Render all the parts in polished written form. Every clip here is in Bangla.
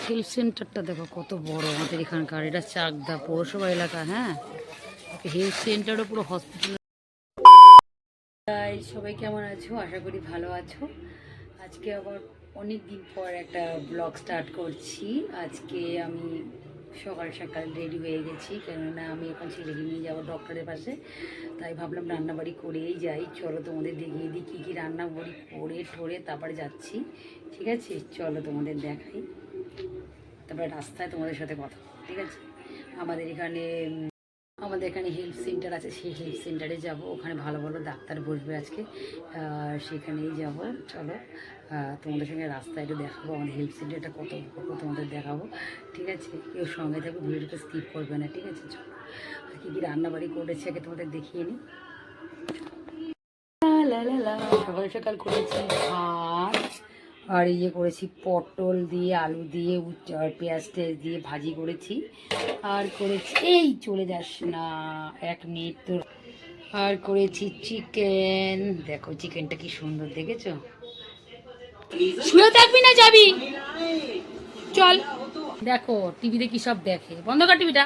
হেলথ সেন্টারটা দেখো কত বড় আমাদের এখানকার, এটা চাকদা পৌরসভা এলাকা। হ্যাঁ, হেলথ সেন্টারও পুরো হসপিটাল। সবাই কেমন আছো? আশা করি ভালো আছো। আজকে আবার অনেক দিন পর একটা ব্লগ স্টার্ট করছি। আজকে আমি সকাল সকাল রেডি হয়ে গেছি, কেননা আমি এখন ছেলেকে নিয়ে যাবো ডক্টরের পাশে। তাই ভাবলাম রান্নাবাড়ি করেই যাই। চলো তোমাদের দেখিয়ে দিই কী কী রান্নাবাড়ি করে ঠোরে তারপরে যাচ্ছি। ঠিক আছে, চলো তোমাদের দেখাই, তারপরে রাস্তায় তোমাদের সাথে কথা। ঠিক আছে, আমাদের এখানে হেলথ সেন্টার আছে, সেই হেলথ সেন্টারে যাব। ওখানে ভালো ভালো ডাক্তার বসবে আজকে, সেখানেই যাব। চলো তোমাদের সঙ্গে রাস্তায় একটু দেখাবো আমাদের হেলথ সেন্টারটা কত বড়, তোমাদের দেখাবো। ঠিক আছে, কেউ সঙ্গে থাকবে, ভিডিওটা স্কিপ করবে না। ঠিক আছে, চলো কী কী রান্নাবাড়ি করেছে আগে তোমাদের দেখিয়ে নিই। সকাল সকাল করেছি ভাত, আর ইয়ে করেছি পটল দিয়ে আলু দিয়ে আর পেঁয়াজ টেয়াজ দিয়ে ভাজি করেছি। আর করেছি, এই চলে যাস না 1 মিনিট তোর। আর করেছি চিকেন। দেখো চিকেনটা কি সুন্দর, দেখেছো? শুয়ে থাকবি না যাবি? চল। দেখো টিভিতে কি সব দেখে, বন্ধ কর টিভিটা।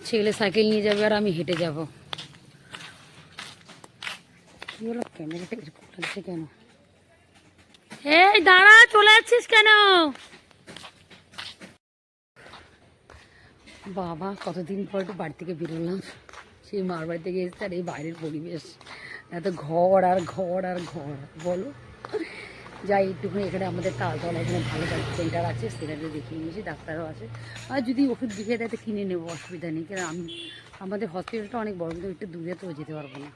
ছেলে সাইকেল নিয়ে যাবে আর আমি হেঁটে যাব। কি হলো, ক্যামেরাটা এরকম লাগছে কেন? এই দাঁড়া, চলে যাচ্ছিস কেন? বাবা কতদিন পর একটু বাড়ি থেকে বেরোলাম। সেই মার বাড়ি থেকে এসছে, আর এই বাইরের পরিবেশ এত ঘর আর ঘর আর ঘর, বলো। যাই একটুখানি এখানে আমাদের তালতলা এখানে ভালো সেন্টার আছে, সেখানে দেখিয়ে নিয়েছি, ডাক্তারও আছে। আর যদি ওষুধ লিখে দেয় তো কিনে নেবো, অসুবিধা নেই। কারণ আমাদের হসপিটালটা অনেক বড়, কিন্তু একটু দূরে তো যেতে পারবো না।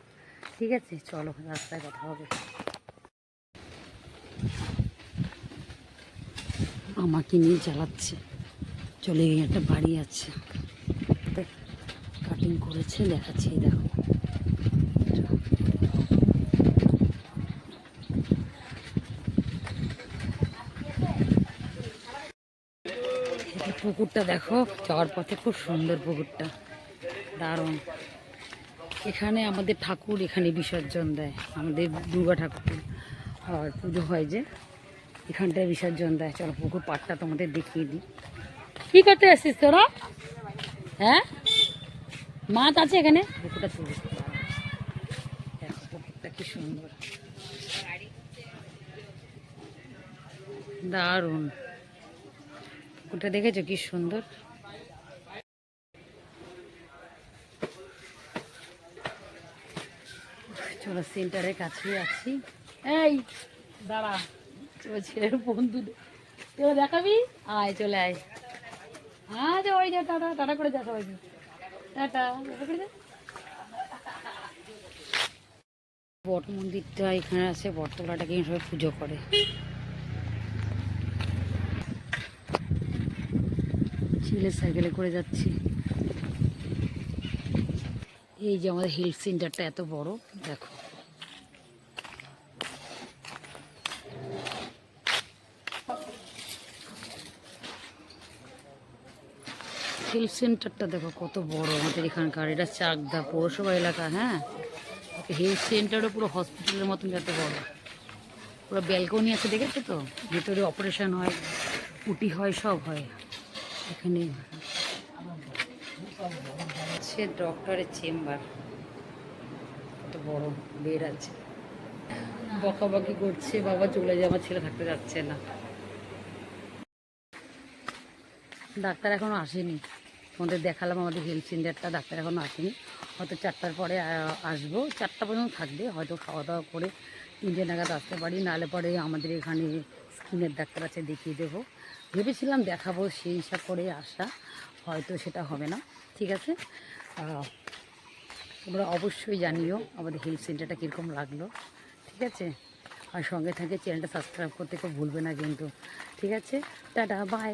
ঠিক আছে, চলো রাস্তায় কথা হবে। আমাকে নিয়ে চালাচ্ছে, চলে গিয়ে একটা বাড়ি আছে, কাটিং করেছে, দেখাচ্ছি দেখো। পুকুরটা দেখো, যাওয়ার পথে খুব সুন্দর পুকুরটা, দারুণ। এখানে আমাদের ঠাকুর এখানে বিসর্জন দেয়, আমাদের দুর্গা ঠাকুর আর পুজো হয় যে, এখানটায় বিসর্জন দেয়। চলো পুকুর পাড়টা তোমাদের দেখিয়ে দিই। কি করতে আসছিস তোরা? হ্যাঁ, মাছ আছে এখানে, পুকুরটা তুলে দেখো, পুকুরটা কি সুন্দর, দারুণ। পুকুরটা দেখেছো কি সুন্দর? চলো সেন্টারের কাছেই আছি। এই দাঁড়া, ছেলের বন্ধু, তোরা দেখাবি? আয়, চলে আয়। আচ্ছা ওই যা, টাটা টাটা করে যা সবাইকে, টাটা করে যা। বট মন্দিরটা এখানে আছে, বটতলাটাকে সবাই পুজো করে। ছেলে সাইকেলে করে যাচ্ছি। এই যে আমাদের হেলথ সেন্টারটা এত বড়, দেখো। হেলথ সেন্টারটা দেখো কত বড় আমাদের এখানকার, এটা চাকদা পৌরসভা এলাকা। হ্যাঁ, হেলথ সেন্টারও পুরো হসপিটালের মতন এত বড়, পুরো ব্যালকনি আছে, দেখেছো তো? ভেতরে অপারেশন হয়, উটি হয়, সব হয় এখানে। সে ডক্টরের চেম্বার, কত বড় বেড আছে। বকাবকি করছে, বাবা চলে যায়, আমার ছেলে থাকতে যাচ্ছে না। ডাক্তার এখনো আসেনি, তোমাদের দেখালাম আমাদের হেলথ সেন্টারটা, ডাক্তার এখনো আসেনি। হয়তো 4টার পরে আসবো, 4টা পর্যন্ত থাকবে, হয়তো খাওয়া দাওয়া করে 3টে নাগাদ আসতে পারি। নাহলে পরে আমাদের এখানে স্কিনের ডাক্তার আছে, দেখিয়ে দেবো। ভেবেছিলাম দেখাবো, সেই হিসাব করে আসা, হয়তো সেটা হবে না। ঠিক আছে, তোমরা অবশ্যই জানিও আমাদের হেলথ সেন্টারটা কীরকম লাগলো। ঠিক আছে, আর সঙ্গে থাকে চ্যানেলটা সাবস্ক্রাইব করতে খুব ভুলবে না কিন্তু। ঠিক আছে, টাটা, বাই।